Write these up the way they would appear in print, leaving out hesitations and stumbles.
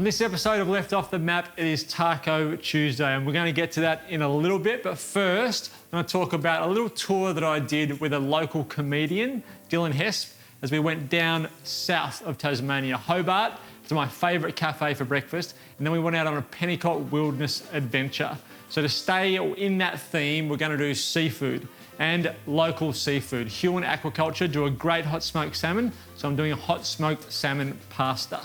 On this episode of Left Off the Map, it is Taco Tuesday, and we're going to get to that in a little bit. But first, I'm going to talk about a little tour that I did with a local comedian, Dylan Hesp, as we went down south of Tasmania, Hobart, to my favourite cafe for breakfast, and then we went out on a Pennycott wilderness adventure. So to stay in that theme, we're going to do seafood and local seafood. Huon Aquaculture do a great hot smoked salmon, so I'm doing a hot smoked salmon pasta.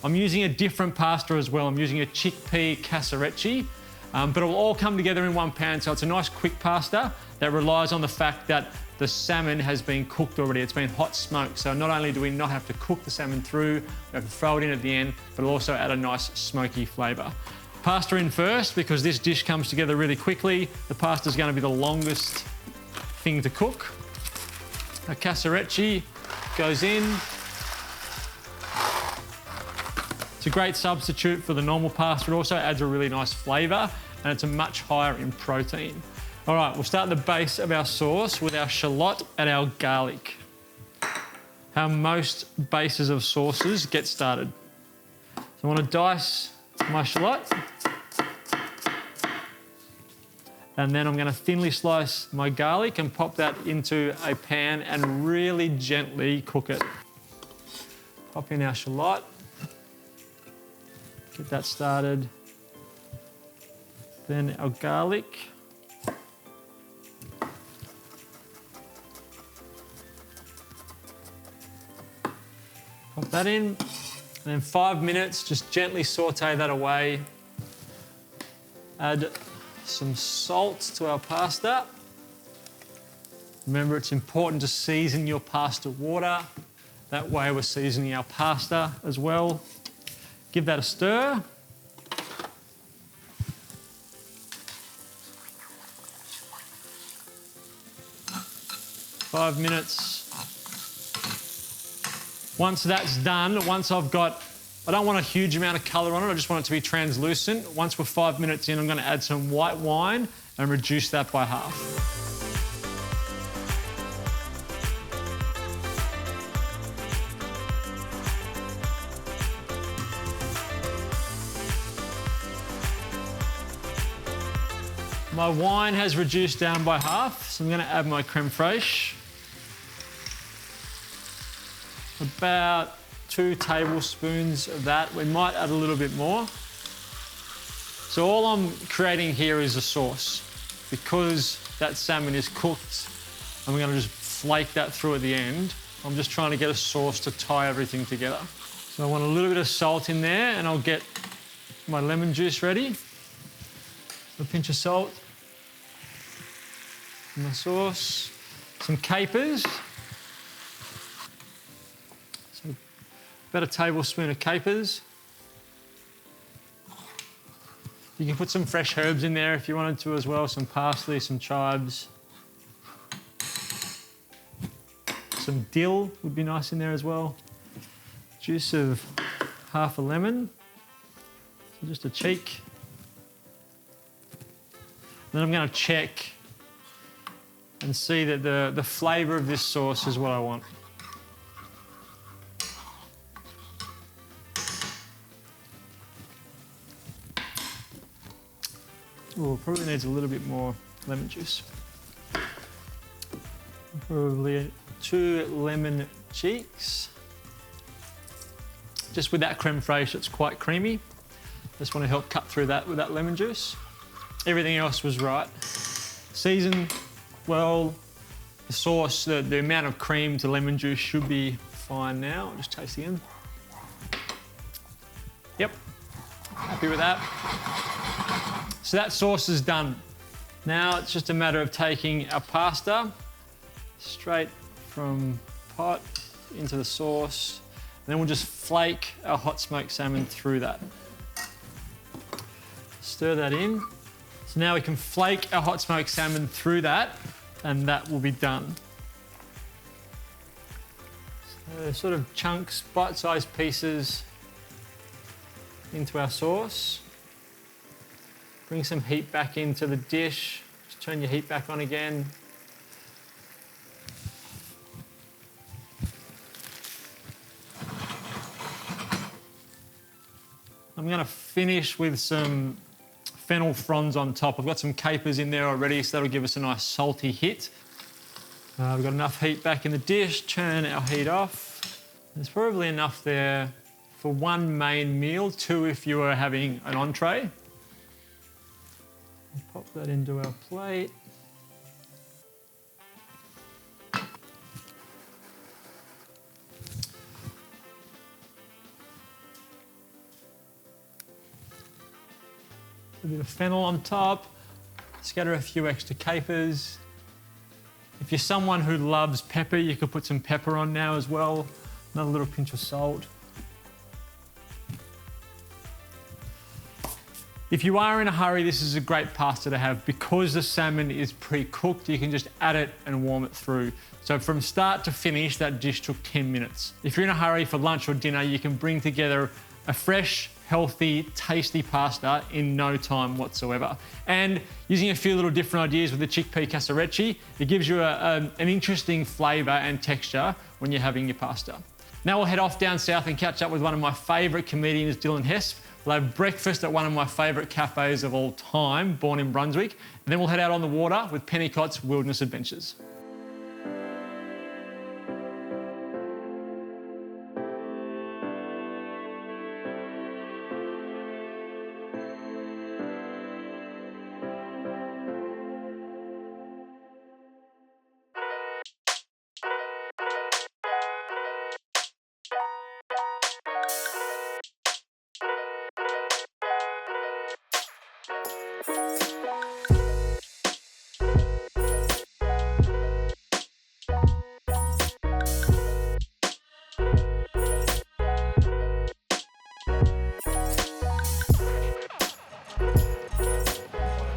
I'm using a different pasta as well. I'm using a chickpea cassarecci, but it'll all come together in one pan. So it's a nice quick pasta that relies on the fact that the salmon has been cooked already. It's been hot smoked. So not only do we not have to cook the salmon through, we have to throw it in at the end, but it'll also add a nice smoky flavour. Pasta in first, because this dish comes together really quickly. The pasta is going to be the longest thing to cook. A cassarecci goes in. It's a great substitute for the normal pasta. It also adds a really nice flavour, and it's a much higher in protein. All right, we'll start the base of our sauce with our shallot and our garlic. How most bases of sauces get started. So I want to dice my shallot, and then I'm going to thinly slice my garlic and pop that into a pan and really gently cook it. Pop in our shallot. Get that started. Then our garlic. Pop that in. And then 5 minutes, just gently saute that away. Add some salt to our pasta. Remember, it's important to season your pasta water. That way we're seasoning our pasta as well. Give that a stir. Five minutes. Once that's done, I don't want a huge amount of colour on it, I just want it to be translucent. Once we're 5 minutes in, I'm going to add some white wine and reduce that by half. My wine has reduced down by half, so I'm going to add my creme fraiche. About 2 tablespoons of that. We might add a little bit more. So all I'm creating here is a sauce. Because that salmon is cooked, and we're going to just flake that through at the end, I'm just trying to get a sauce to tie everything together. So I want a little bit of salt in there, and I'll get my lemon juice ready. A pinch of salt. My sauce, some capers, so about a tablespoon of capers. You can put some fresh herbs in there if you wanted to as well, some parsley, some chives. Some dill would be nice in there as well. Juice of half a lemon, so just a cheek. Then I'm going to check and see that the flavour of this sauce is what I want. Oh, probably needs a little bit more lemon juice. Probably 2 lemon cheeks. Just with that creme fraiche, it's quite creamy. Just want to help cut through that with that lemon juice. Everything else was right. Season well. The sauce, the amount of cream to lemon juice should be fine now. I'll just taste again. Yep, happy with that. So that sauce is done. Now it's just a matter of taking our pasta straight from pot into the sauce. And then we'll just flake our hot smoked salmon through that. Stir that in. So now we can flake our hot smoked salmon through that, and that will be done. So sort of chunks, bite-sized pieces into our sauce. Bring some heat back into the dish. Just turn your heat back on again. I'm gonna finish with some fennel fronds on top. I've got some capers in there already, so that'll give us a nice salty hit. We've got enough heat back in the dish, turn our heat off. There's probably enough there for one main meal, 2 if you were having an entree. Pop that into our plate. A bit of fennel on top, scatter a few extra capers. If you're someone who loves pepper, you could put some pepper on now as well. Another little pinch of salt. If you are in a hurry, this is a great pasta to have. Because the salmon is pre-cooked, you can just add it and warm it through. So from start to finish, that dish took 10 minutes. If you're in a hurry for lunch or dinner, you can bring together a fresh, healthy, tasty pasta in no time whatsoever. And using a few little different ideas with the chickpea cassarecci, it gives you an interesting flavour and texture when you're having your pasta. Now we'll head off down south and catch up with one of my favourite comedians, Dylan Hesp. We'll have breakfast at one of my favourite cafes of all time, Born in Brunswick. And then we'll head out on the water with Pennycott's Wilderness Adventures.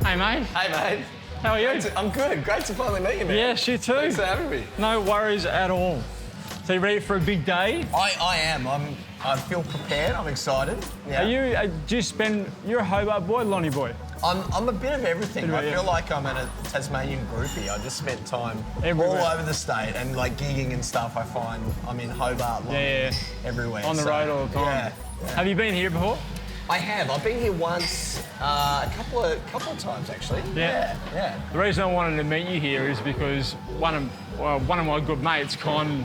Hey mate. Hey mate. How are you? I'm good. Great to finally meet you, man. Yes, you too. Thanks for having me. No worries at all. So you ready for a big day? I am. I feel prepared. I'm excited. Yeah. You're a Hobart boy, Lonnie boy? I'm a bit of everything. I feel yeah. like I'm a Tasmanian groupie. I just spent time Everywhere. all over the state and like gigging and stuff. I find I'm in Hobart, Lonnie, everywhere. On the road all the time. Yeah. Have you been here before? I have. I've been here once, a couple of times actually. Yeah. The reason I wanted to meet you here is because one of my good mates, Con,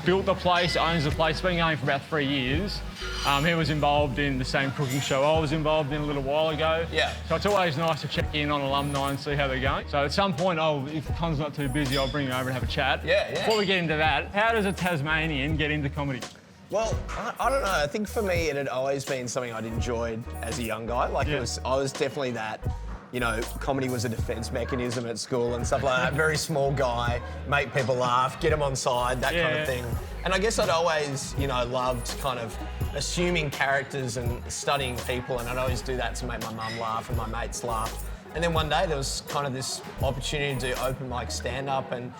built the place, owns the place, been going for about 3 years. He was involved in the same cooking show I was involved in a little while ago. Yeah. So it's always nice to check in on alumni and see how they're going. So at some point, if Con's not too busy, I'll bring you over and have a chat. Yeah. Before we get into that, how does a Tasmanian get into comedy? Well, I don't know. I think for me, it had always been something I'd enjoyed as a young guy. I was definitely that, comedy was a defence mechanism at school and stuff like that. Very small guy, make people laugh, get them on side, that kind of thing. And I guess I'd always, loved kind of assuming characters and studying people, and I'd always do that to make my mum laugh and my mates laugh. And then one day there was kind of this opportunity to do open mic stand-up, and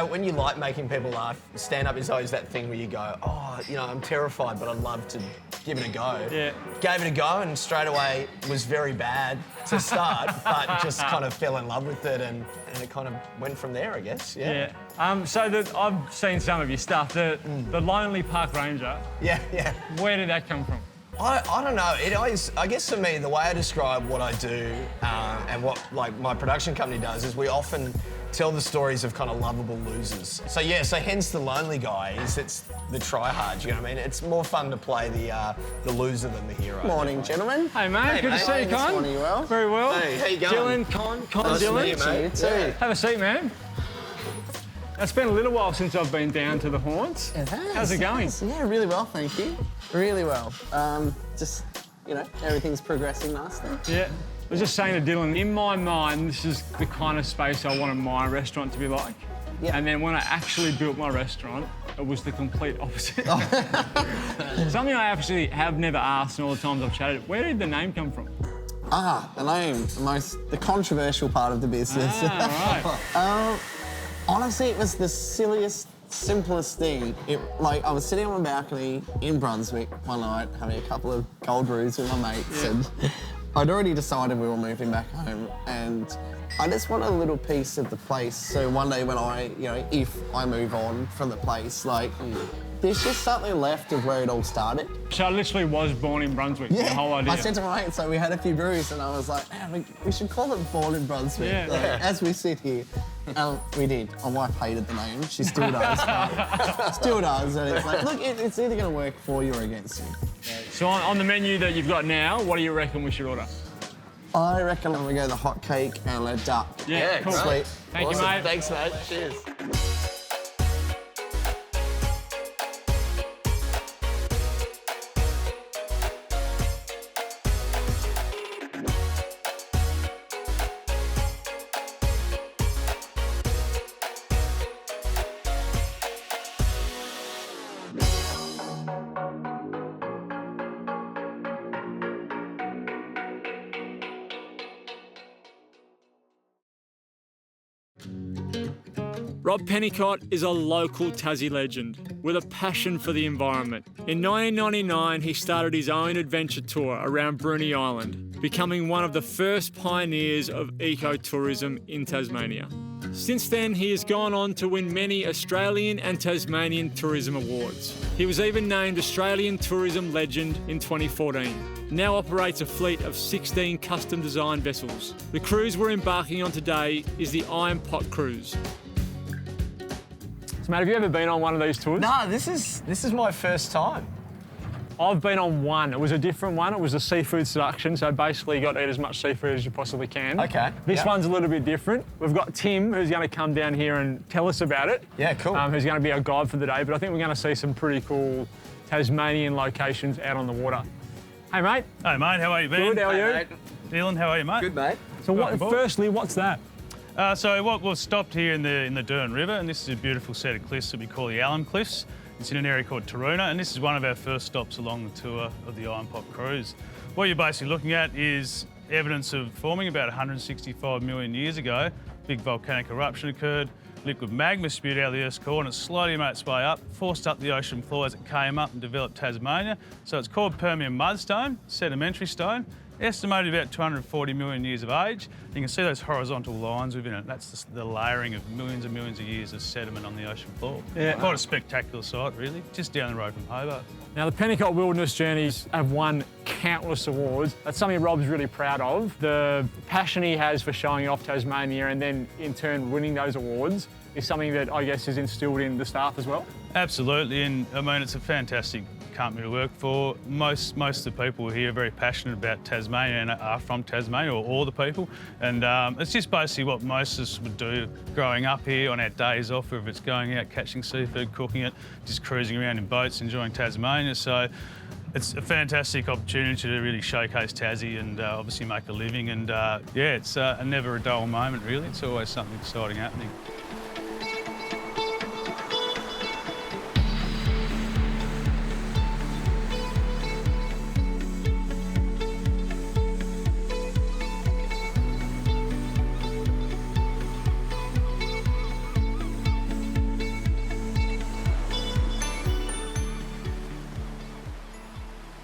when you like making people laugh, stand-up is always that thing where you go, I'm terrified, but I'd love to give it a go. Yeah. Gave it a go, and straight away was very bad to start, but just kind of fell in love with it, and it kind of went from there, I guess. Yeah. I've seen some of your stuff. The Lonely Park Ranger. Yeah. Where did that come from? I don't know. It always, I guess for me, the way I describe what I do and what my production company does is we often tell the stories of kind of lovable losers. So hence the lonely guy it's the try-hard, you know what I mean? It's more fun to play the loser than the hero. Morning, gentlemen. Hey mate, good to see you, Con. Morning, you well? Very well. Hey, how you going? Dylan, Con, Nice to Dylan. meet you, mate. You too. Have a seat, man. It's been a little while since I've been down to the haunts. It has. How's it going? Yeah, really well, thank you. Really well. Everything's progressing nicely. Yeah. I was just saying to Dylan, in my mind, this is the kind of space I wanted my restaurant to be like. Yeah. And then when I actually built my restaurant, it was the complete opposite. Something I actually have never asked in all the times I've chatted, where did the name come from? The name, the controversial part of the business. Right. Honestly, it was the silliest, simplest thing. I was sitting on my balcony in Brunswick one night, having a couple of cold brews with my mates, and I'd already decided we were moving back home, and I just want a little piece of the place. So one day when if I move on from the place, there's just something left of where it all started. So I literally was born in Brunswick, the whole idea. I said to my mate, so we had a few brews and I was like, man, we should call it Born in Brunswick, as we sit here. And we did. My wife hated the name. She still does. Still does. And it's like, look, it's either going to work for you or against you. So on the menu that you've got now, what do you reckon we should order? I reckon I'm going to go the hot cake and a duck. Yeah, cool. Sweet. Thank you, mate. Thanks, mate. Cheers. Rob Pennicott is a local Tassie legend with a passion for the environment. In 1999, he started his own adventure tour around Bruny Island, becoming one of the first pioneers of ecotourism in Tasmania. Since then, he has gone on to win many Australian and Tasmanian tourism awards. He was even named Australian Tourism Legend in 2014. Now operates a fleet of 16 custom-designed vessels. The cruise we're embarking on today is the Iron Pot Cruise. So, mate, have you ever been on one of these tours? No, this is my first time. I've been on one. It was a different one. It was a seafood seduction, so basically you got to eat as much seafood as you possibly can. Okay. This one's a little bit different. We've got Tim, who's going to come down here and tell us about it. Yeah, cool. Who's going to be our guide for the day, but I think we're going to see some pretty cool Tasmanian locations out on the water. Hey, mate. Hey, mate, how are you, Ben? Good, how are you? Mate. Dylan, how are you, mate? Good, mate. So, firstly, what's that? So we've stopped here in the Dern River, and this is a beautiful set of cliffs that we call the Alum Cliffs. It's in an area called Taruna, and this is one of our first stops along the tour of the Iron Pot Cruise. What you're basically looking at is evidence of forming about 165 million years ago. Big volcanic eruption occurred, liquid magma spewed out of the Earth's core, and it slowly made its way up, forced up the ocean floor as it came up and developed Tasmania. So it's called Permian mudstone, sedimentary stone. Estimated about 240 million years of age. You can see those horizontal lines within it. That's the layering of millions and millions of years of sediment on the ocean floor. Yeah. Quite a spectacular sight, really, just down the road from Hobart. Now, the Pennicott Wilderness Journeys have won countless awards. That's something Rob's really proud of. The passion he has for showing off Tasmania and then, in turn, winning those awards is something that I guess is instilled in the staff as well. Absolutely, and I mean, it's a fantastic company to work for. Most of the people here are very passionate about Tasmania and are from Tasmania, or all the people. And it's just basically what most of us would do growing up here on our days off, whether it's going out catching seafood, cooking it, just cruising around in boats, enjoying Tasmania. So it's a fantastic opportunity to really showcase Tassie and obviously make a living. And yeah, it's never a dull moment, really. It's always something exciting happening.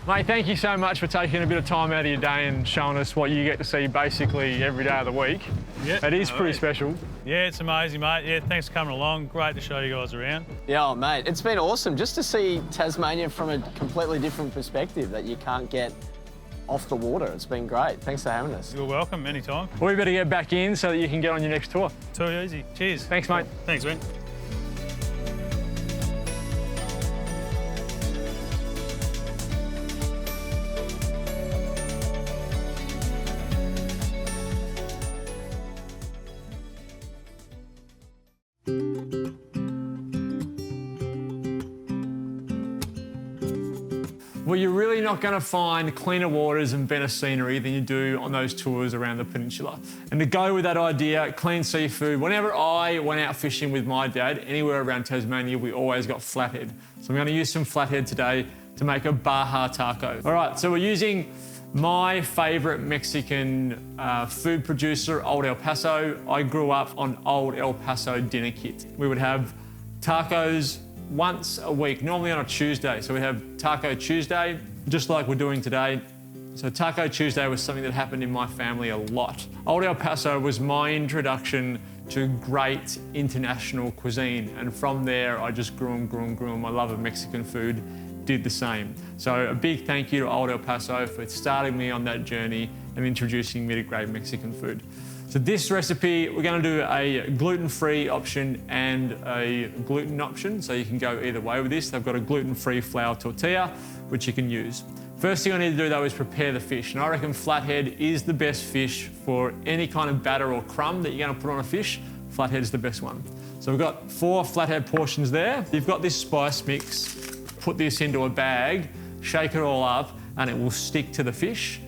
Mate, thank you so much for taking a bit of time out of your day and showing us what you get to see basically every day of the week. Yeah, it is pretty special. Yeah, it's amazing, mate. Yeah, thanks for coming along. Great to show you guys around. Yeah, oh, mate, it's been awesome just to see Tasmania from a completely different perspective that you can't get off the water. It's been great. Thanks for having us. You're welcome, anytime. Well, we better get back in so that you can get on your next tour. Too easy. Cheers. Thanks, mate. Thanks, Ben. Well, you're really not going to find cleaner waters and better scenery than you do on those tours around the peninsula. And to go with that idea, clean seafood, whenever I went out fishing with my dad, anywhere around Tasmania, we always got flathead. So I'm going to use some flathead today to make a Baja taco. All right, so we're using my favourite Mexican food producer, Old El Paso. I grew up on Old El Paso dinner kit. We would have tacos once a week, normally on a Tuesday. So we have Taco Tuesday, just like we're doing today. So Taco Tuesday was something that happened in my family a lot. Old El Paso was my introduction to great international cuisine. And from there, I just grew and grew and grew, and my love of Mexican food did the same. So a big thank you to Old El Paso for starting me on that journey and introducing me to great Mexican food. So this recipe, we're going to do a gluten-free option and a gluten option. So you can go either way with this. They've got a gluten-free flour tortilla, which you can use. First thing I need to do though is prepare the fish. And I reckon flathead is the best fish for any kind of batter or crumb that you're going to put on a fish. Flathead is the best one. So we've got 4 flathead portions there. You've got this spice mix. Put this into a bag, shake it all up, and it will stick to the fish.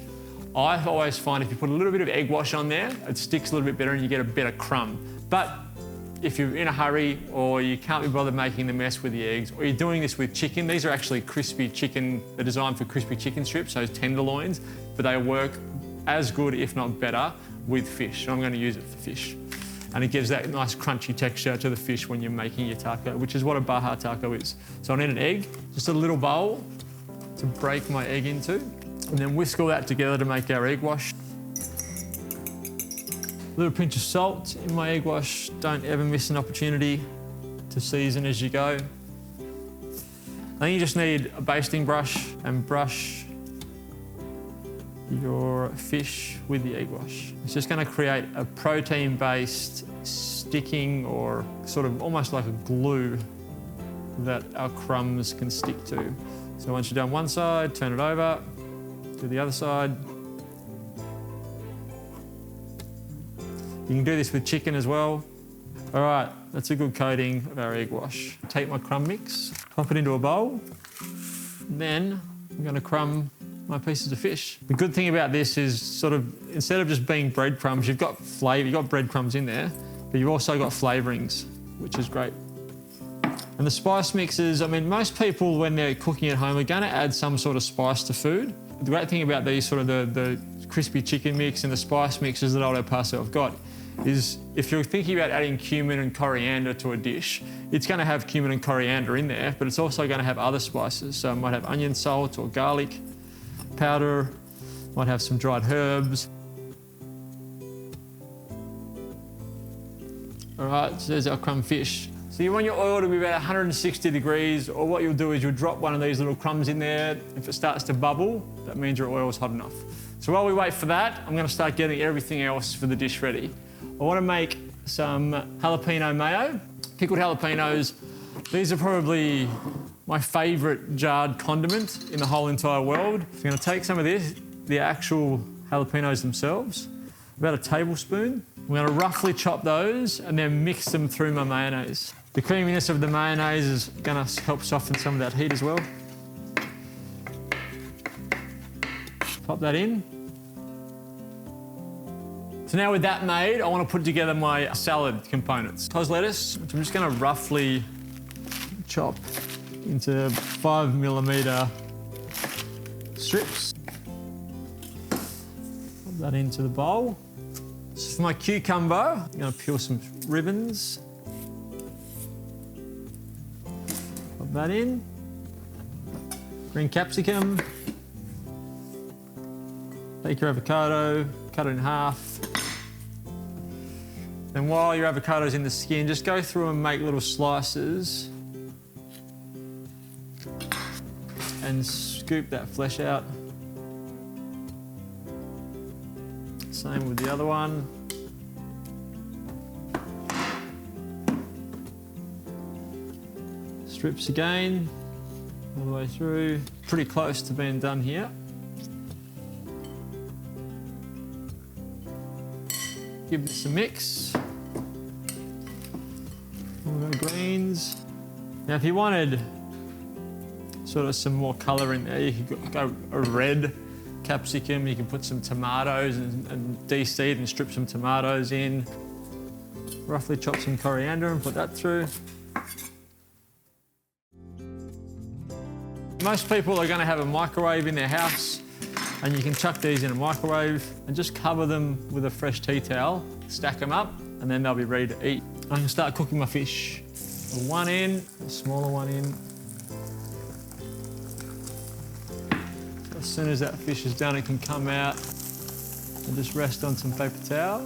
I always find if you put a little bit of egg wash on there, it sticks a little bit better and you get a better crumb. But if you're in a hurry or you can't be bothered making the mess with the eggs, or you're doing this with chicken, these are actually crispy chicken, they're designed for crispy chicken strips, those tenderloins, but they work as good, if not better, with fish. So I'm going to use it for fish. And it gives that nice crunchy texture to the fish when you're making your taco, which is what a Baja taco is. So I need an egg, just a little bowl to break my egg into, and then whisk all that together to make our egg wash. A little pinch of salt in my egg wash. Don't ever miss an opportunity to season as you go. Then you just need a basting brush and brush your fish with the egg wash. It's just going to create a protein-based sticking or sort of almost like a glue that our crumbs can stick to. So once you're done one side, turn it over, do the other side. You can do this with chicken as well. All right, that's a good coating of our egg wash. Take my crumb mix, pop it into a bowl. Then I'm going to crumb my pieces of fish. The good thing about this is sort of, instead of just being breadcrumbs, you've got flavour, you've got breadcrumbs in there, but you've also got flavourings, which is great. And the spice mixes, I mean, most people when they're cooking at home are going to add some sort of spice to food. The great thing about these sort of the crispy chicken mix and the spice mixes that Old El Paso have got is if you're thinking about adding cumin and coriander to a dish, it's going to have cumin and coriander in there, but it's also going to have other spices. So it might have onion salt or garlic powder, might have some dried herbs. All right, so there's our crumb fish. So you want your oil to be about 160 degrees, or what you'll do is you'll drop one of these little crumbs in there. If it starts to bubble, that means your oil is hot enough. So while we wait for that, I'm going to start getting everything else for the dish ready. I want to make some jalapeno mayo, pickled jalapenos. These are probably my favourite jarred condiment in the whole entire world. So I'm going to take some of this, the actual jalapenos themselves, about a tablespoon. I'm going to roughly chop those and then mix them through my mayonnaise. The creaminess of the mayonnaise is going to help soften some of that heat as well. Pop that in. So now with that made, I want to put together my salad components. Cos lettuce, which I'm just going to roughly chop into 5mm strips. Put that into the bowl. So for my cucumber, I'm going to peel some ribbons. Put that in. Green capsicum. Take your avocado, cut it in half. And while your avocado's in the skin, just go through and make little slices and scoop that flesh out. Same with the other one. Strips again, all the way through. Pretty close to being done here. Give this a mix. All the greens. Now, if you wanted sort of some more colour in there, you could go a red capsicum. You can put some tomatoes and de-seed and strip some tomatoes in. Roughly chop some coriander and put that through. Most people are going to have a microwave in their house, and you can chuck these in a microwave and just cover them with a fresh tea towel, stack them up, and then they'll be ready to eat. I can start cooking my fish. One in, a smaller one in. As soon as that fish is done, it can come out and just rest on some paper towel.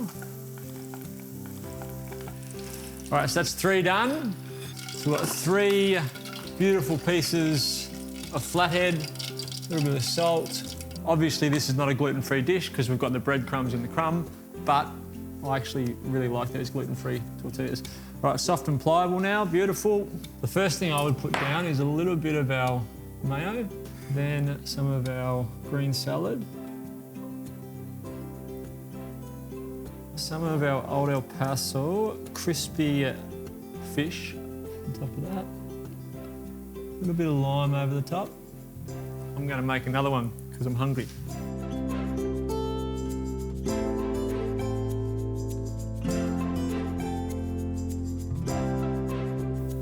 All right, so that's 3 done. So we've got 3 beautiful pieces of flathead, a little bit of salt. Obviously, this is not a gluten-free dish because we've got the breadcrumbs in the crumb, but I actually really like those gluten-free tortillas. All right, soft and pliable now, beautiful. The first thing I would put down is a little bit of our mayo, then some of our green salad, some of our old El Paso crispy fish on top of that, a little bit of lime over the top. I'm going to make another one because I'm hungry.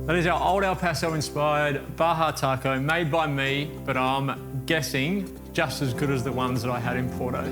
That is our old El Paso inspired Baja taco made by me, but I'm guessing just as good as the ones that I had in Porto.